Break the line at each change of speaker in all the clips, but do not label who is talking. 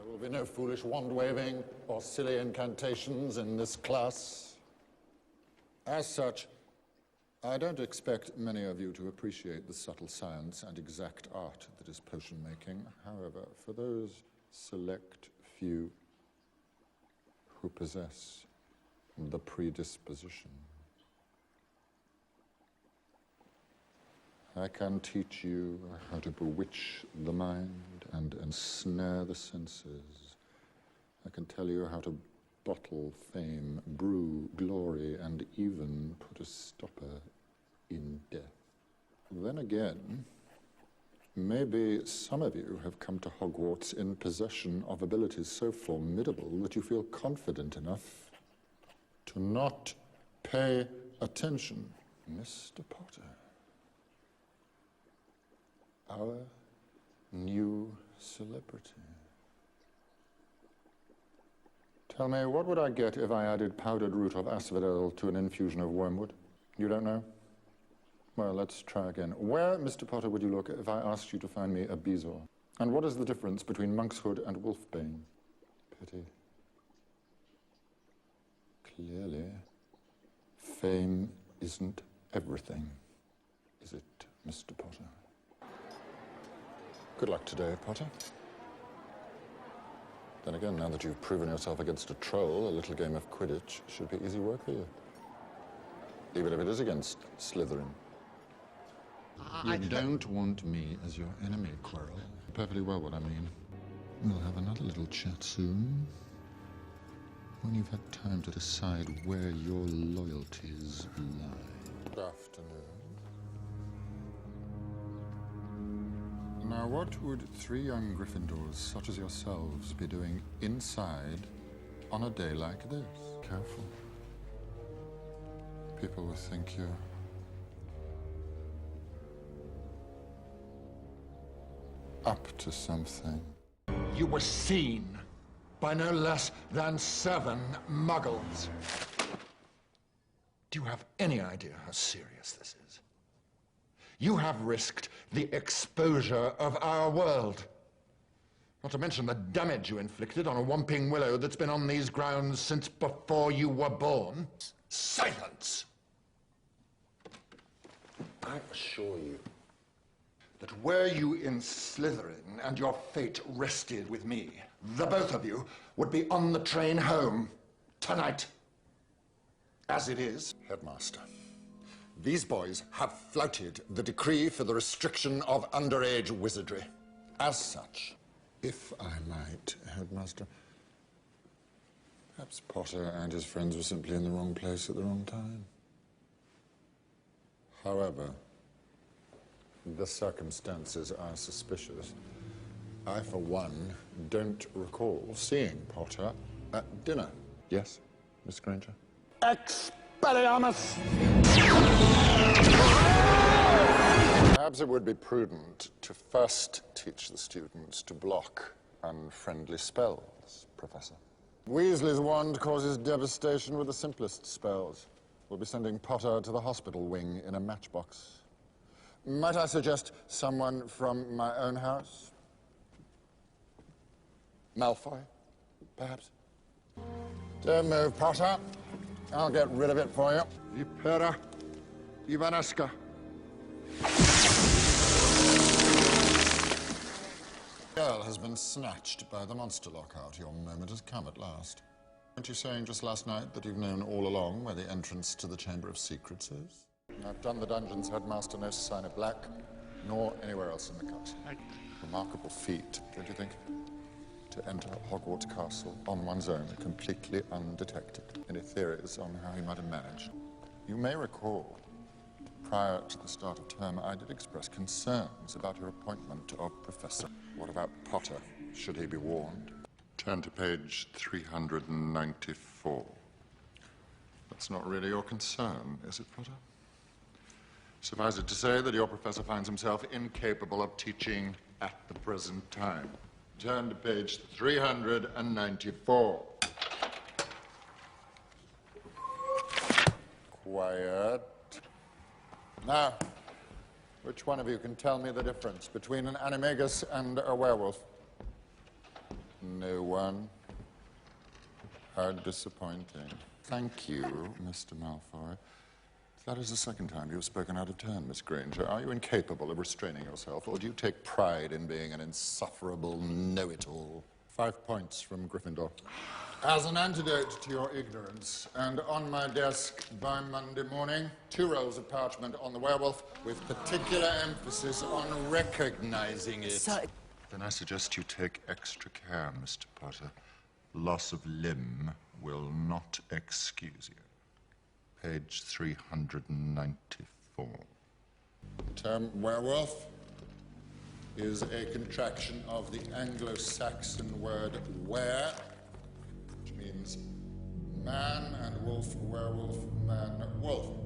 There will be no foolish wand-waving or silly incantations in this class. As such, I don't expect many of you to appreciate the subtle science and exact art that is potion-making. However, for those select few who possess the predisposition, I can teach you how to bewitch the mind and ensnare the senses. I can tell you how to bottle fame, brew glory, and even put a stopper in death. Then again, maybe some of you have come to Hogwarts in possession of abilities so formidable that you feel confident enough to not pay attention. Mr. Potter, our new celebrity. Tell me, what would I get if I added powdered root of asphodel to an infusion of wormwood? You don't know? Well, let's try again. Where, Mr. Potter, would you look if I asked you to find me a bezoar? And what is the difference between monkshood and wolfbane? Pity. Clearly, fame isn't everything, is it, Mr. Potter? Good luck today, Potter. Then again, now that you've proven yourself against a troll, a little game of Quidditch should be easy work for you. Even if it is against Slytherin. You don't want me as your enemy, Quirrell. Perfectly well what I mean. We'll have another little chat soon, when you've had time to decide where your loyalties lie. Good afternoon. Now, what would 3 young Gryffindors, such as yourselves, be doing inside on a day like this? Careful. People will think you're up to something.
You were seen by no less than 7 muggles. Do you have any idea how serious this is? You have risked the exposure of our world. Not to mention the damage you inflicted on a Whomping Willow that's been on these grounds since before you were born. Silence! I assure you that were you in Slytherin and your fate rested with me, the both of you would be on the train home tonight. As it is,
Headmaster, these boys have flouted the decree for the restriction of underage wizardry. As such, if I might, Headmaster, perhaps Potter and his friends were simply in the wrong place at the wrong time. However, the circumstances are suspicious. I, for one, don't recall seeing Potter at dinner. Yes, Miss Granger?
Expelliarmus!
Perhaps it would be prudent to first teach the students to block unfriendly spells, Professor. Weasley's wand causes devastation with the simplest spells. We'll be sending Potter to the hospital wing in a matchbox. Might I suggest someone from my own house? Malfoy, perhaps? Don't move, Potter. I'll get rid of it for you.
Vipera Ivanesca.
Girl has been snatched by the monster lockout. Your moment has come at last. Weren't you saying just last night that you've known all along where the entrance to the Chamber of Secrets is? I've done the dungeons, Headmaster. No sign of black, nor anywhere else in the castle. Remarkable feat, don't you think? To enter Hogwarts Castle on one's own, completely undetected. Any theories on how he might have managed? You may recall, prior to the start of term, I did express concerns about your appointment of Professor. What about Potter? Should he be warned? Turn to page 394. That's not really your concern, is it, Potter? Suffice it to say that your professor finds himself incapable of teaching at the present time. Turn to page 394. Quiet. Now, which one of you can tell me the difference between an animagus and a werewolf? No one. How disappointing. Thank you, Mr. Malfoy. That is the second time you've spoken out of turn, Miss Granger. Are you incapable of restraining yourself, or do you take pride in being an insufferable know-it-all? 5 points from Gryffindor. As an antidote to your ignorance, and on my desk by Monday morning, 2 rolls of parchment on the werewolf, with particular emphasis on recognizing it. Then I suggest you take extra care, Mr. Potter. Loss of limb will not excuse you. Page 394. The term werewolf is a contraction of the Anglo-Saxon word were, which means man, and wolf, werewolf, man, wolf.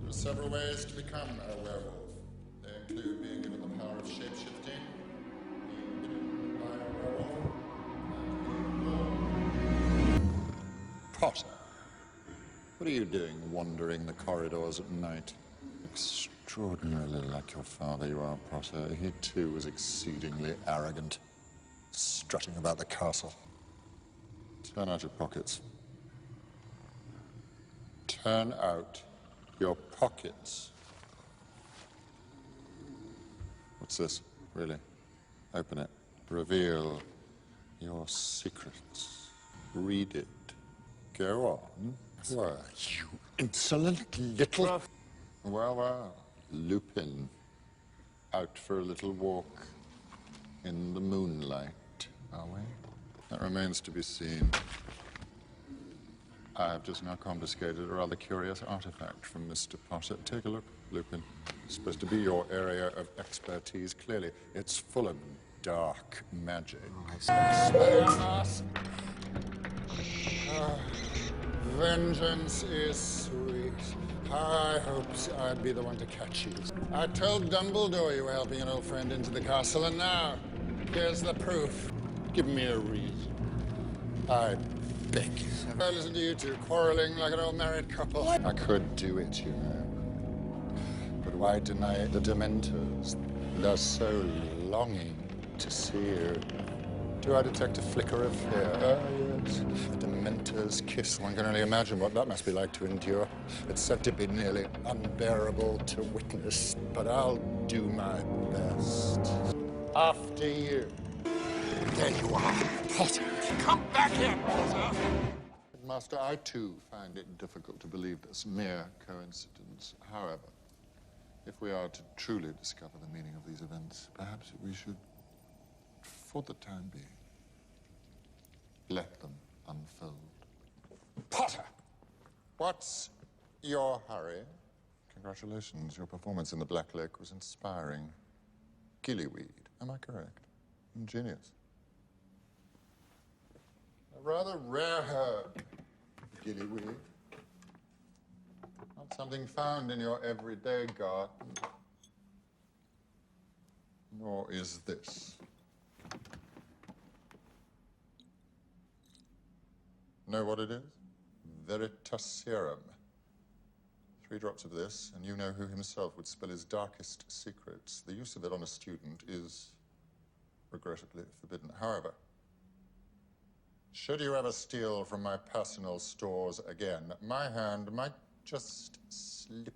There are several ways to become a werewolf. They include being given the power of shape-shifting, being bitten by a werewolf, and being born. Potter. What are you doing wandering the corridors at night? Extraordinarily like your father you are, Potter. He too was exceedingly arrogant, strutting about the castle. Turn out your pockets. Turn out your pockets. What's this? Really? Open it. Reveal your secrets. Read it. Go on. Why, you insolent little... Well, Lupin. Out for a little walk in the moonlight, are we? That remains to be seen. I have just now confiscated a rather curious artifact from Mr. Potter. Take a look, Lupin. It's supposed to be your area of expertise. Clearly, it's full of dark magic. Vengeance is sweet. I hoped I'd be the one to catch you. I told Dumbledore you were helping an old friend into the castle, and now, here's the proof. Give me a reason. I beg you. I listen to you two quarreling like an old married couple. What? I could do it, you know. But why deny the Dementors? They're so longing to see you. Do I detect a flicker of fear? Oh, yes. The Dementor's kiss. One can only imagine what that must be like to endure. It's said to be nearly unbearable to witness, but I'll do my best. After you. There you are, Potter. Come back here, Potter. Master, I too find it difficult to believe this mere coincidence. However, if we are to truly discover the meaning of these events, perhaps we should, for the time being, let them unfold. Potter! What's your hurry? Congratulations, your performance in the Black Lake was inspiring. Gillyweed, am I correct? Ingenious. A rather rare herb, gillyweed. Not something found in your everyday garden. Nor is this. Know what it is? Veritaserum. 3 drops of this, and you know who himself would spill his darkest secrets. The use of it on a student is, regrettably, forbidden. However, should you ever steal from my personal stores again, my hand might just slip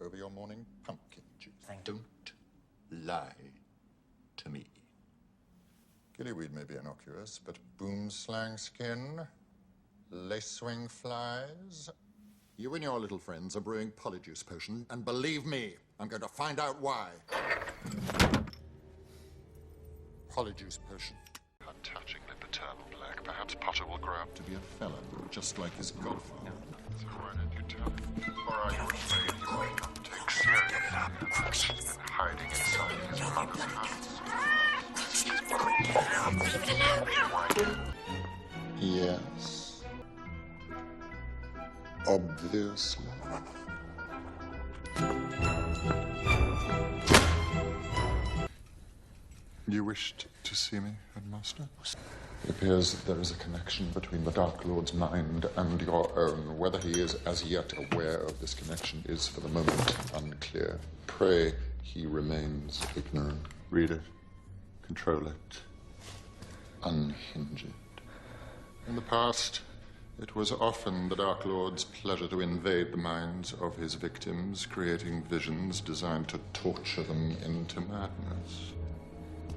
over your morning pumpkin juice. Don't lie to me. Gillyweed may be innocuous, but boomslang skin, lacewing flies. You and your little friends are brewing polyjuice potion, and believe me, I'm going to find out why. Polyjuice potion. Untouchingly paternal black. Perhaps Potter will grow up to be a felon, just like his godfather. So why don't you tell him? Or are you afraid he will not take seriously and hiding inside his mother's house? Yes. Obviously. You wished to see me, Headmaster? It appears that there is a connection between the Dark Lord's mind and your own. Whether he is as yet aware of this connection is, for the moment, unclear. Pray he remains ignorant. Read it. Control it.
unhinge it. In the past, it was often the Dark Lord's pleasure to invade the minds of his victims, creating visions designed to torture them into madness.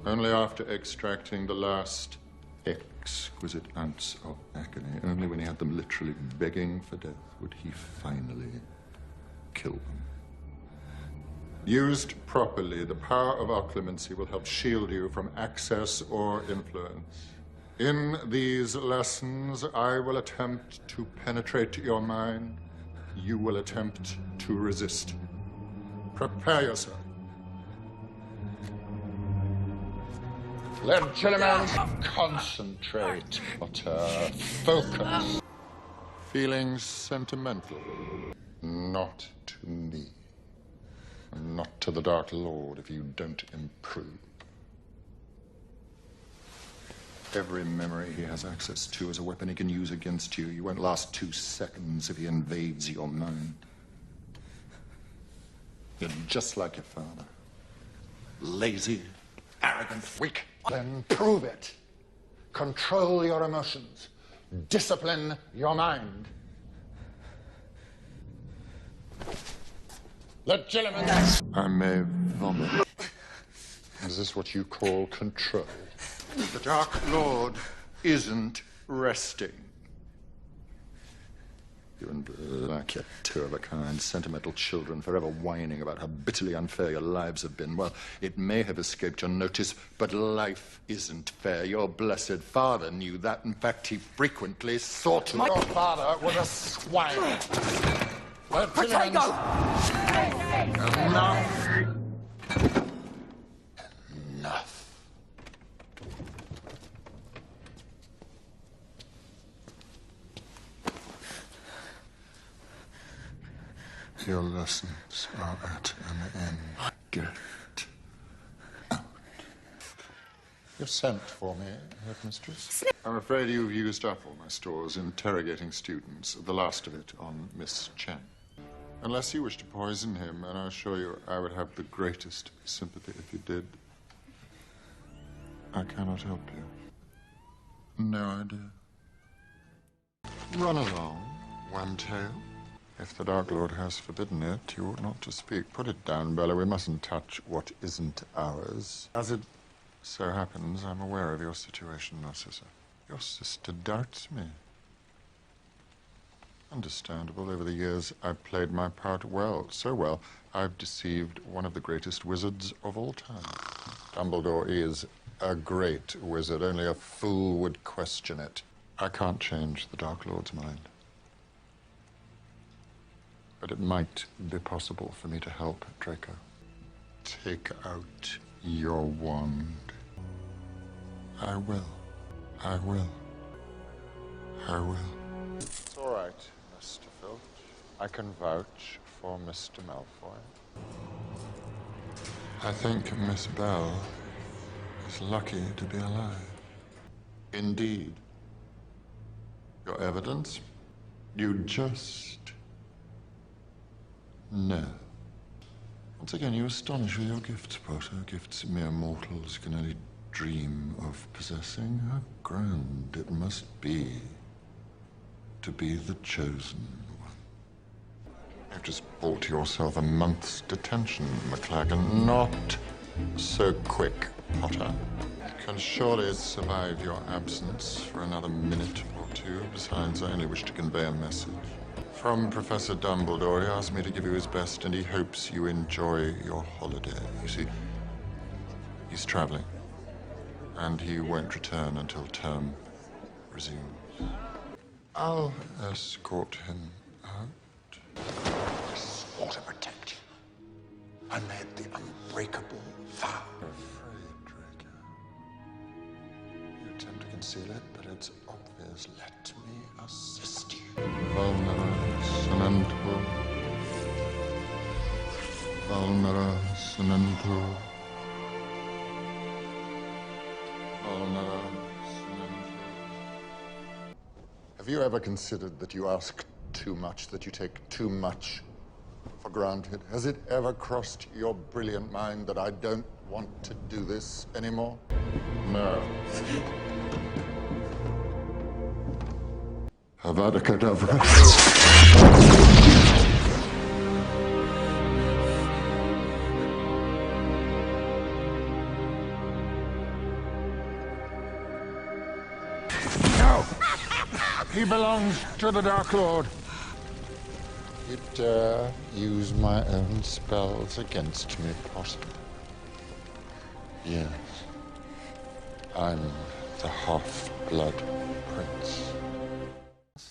Only after extracting the last exquisite ounce of agony, only when he had them literally begging for death, would he finally kill them. Used properly, the power of occlumency will help shield you from access or influence. In these lessons, I will attempt to penetrate your mind. You will attempt to resist. Prepare yourself. Legilimency, concentrate, Potter, focus. Feeling sentimental, not to me, and not to the Dark Lord if you don't improve. Every memory he has access to is a weapon he can use against you. You won't last 2 seconds if he invades your mind. You're just like your father. Lazy, arrogant, weak. Then prove it. Control your emotions. Discipline your mind. Legilimency. I may vomit. Is this what you call control? The Dark Lord isn't resting. You and Black, you're two of a kind, sentimental children, forever whining about how bitterly unfair your lives have been. Well, it may have escaped your notice, but life isn't fair. Your blessed father knew that. In fact, he frequently sought to. Your father was a swine.
Draco!
Enough. Enough. Your lessons are at an end. Get out. You've sent for me, headmistress. I'm afraid you've used up all my stores interrogating students, the last of it on Miss Chen. Unless you wish to poison him, and I assure you I would have the greatest sympathy if you did. I cannot help you. No idea. Run along, One-Tail. If the Dark Lord has forbidden it, you ought not to speak. Put it down, Bella. We mustn't touch what isn't ours. As it so happens, I'm aware of your situation, Narcissa. Your sister doubts me. Understandable. Over the years, I've played my part well. So well, I've deceived one of the greatest wizards of all time. Dumbledore is a great wizard. Only a fool would question it. I can't change the Dark Lord's mind. But it might be possible for me to help, Draco. Take out your wand. I will. I will. I will. It's all right, Mr. Filch. I can vouch for Mr. Malfoy. I think Miss Bell is lucky to be alive. Indeed. Your evidence? You just... No. Once again, you astonish with your gifts, Potter. Gifts mere mortals can only dream of possessing. How grand it must be to be the chosen one. You've just bought yourself a month's detention, McLagan. Not so quick, Potter. You can surely survive your absence for another minute or two. Besides, I only wish to convey a message. From Professor Dumbledore, he asked me to give you his best, and he hopes you enjoy your holiday. You see, he's traveling, and he won't return until term resumes. I'll escort him out. I swore to protect you. I made the unbreakable vow. I'm afraid, Draco. You attempt to conceal it, but it's obvious. Let me assist you. Vulnera Senentur. Vulnera Senentur. Vulnera Senentur. Have you ever considered that you ask too much, that you take too much for granted? Has it ever crossed your brilliant mind that I don't want to do this anymore? No. Avada Kedavra. No! He belongs to the Dark Lord.
You dare use my own spells against me, Potter? Yes. I'm the half-blood prince.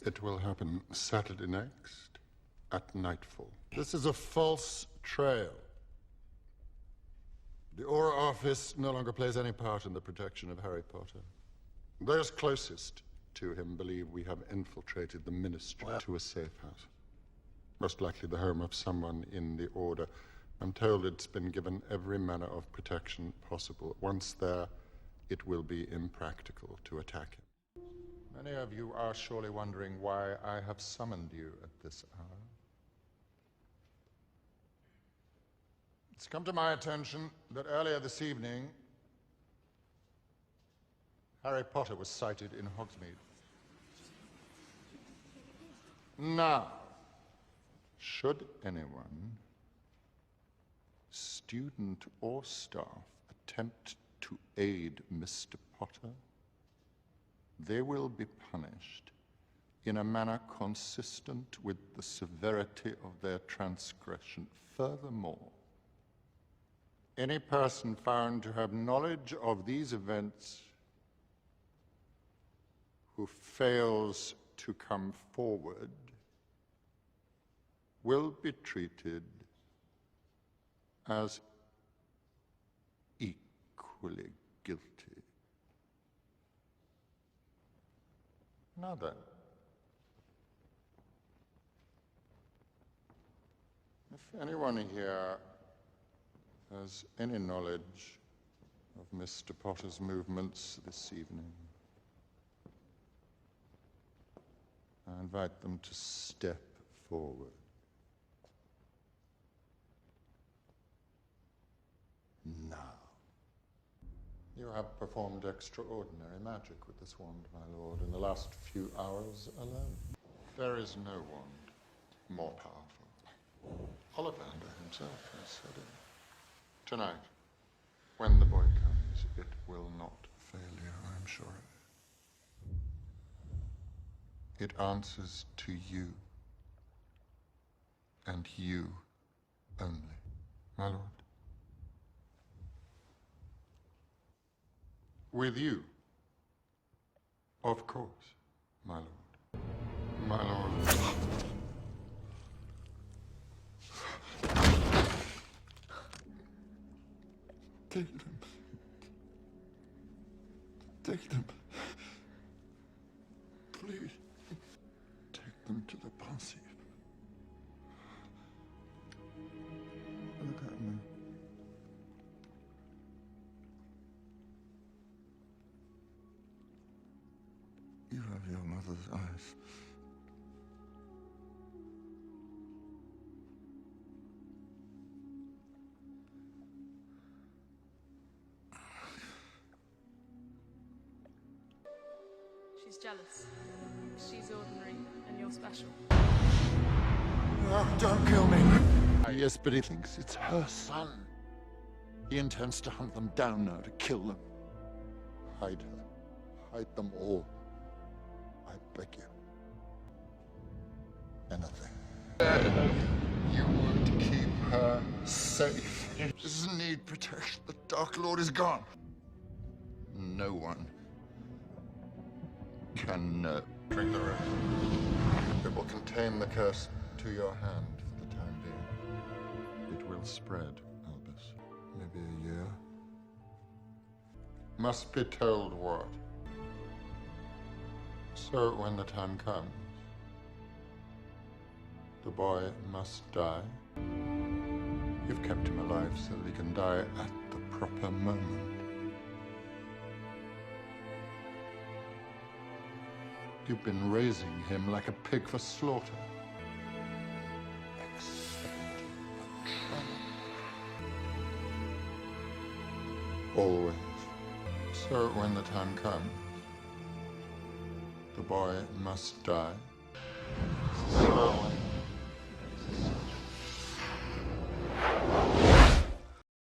It will happen Saturday next, at nightfall. This is a false trail. The Aura Office no longer plays any part in the protection of Harry Potter. Those closest to him believe we have infiltrated the Ministry to a safe house. Most likely the home of someone in the Order. I'm told it's been given every manner of protection possible. Once there, it will be impractical to attack him. Many of you are surely wondering why I have summoned you at this hour. It's come to my attention that earlier this evening, Harry Potter was sighted in Hogsmeade. Now, should anyone, student or staff, attempt to aid Mr. Potter, they will be punished in a manner consistent with the severity of their transgression. Furthermore, any person found to have knowledge of these events who fails to come forward will be treated as equally guilty. Now then, if anyone here has any knowledge of Mr. Potter's movements this evening, I invite them to step forward. Now. You have performed extraordinary magic with this wand, my lord, in the last few hours alone. There is no wand more powerful. Ollivander himself has said it. Tonight, when the boy comes, it will not fail you, I'm sure of it. It answers to you, and you only, my lord. With you, of course, my lord. My lord. Take them. Take them. Please. Take them to the Pensive. Look at me. You have your mother's eyes.
She's jealous. She's ordinary, and you're special.
No, don't kill me. Yes, but he thinks it's her son. He intends to hunt them down now, to kill them. Hide her. Hide them all. I beg you. Anything. You would keep her safe. She doesn't need protection. The Dark Lord is gone. No one can drink the rest. It will contain the curse to your hand for the time being. It will spread, Albus. Maybe a year. Must be told what. So when the time comes, the boy must die. You've kept him alive so that he can die at the proper moment. You've been raising him like a pig for slaughter. Except always. So when the time comes, the boy must die.
Slow.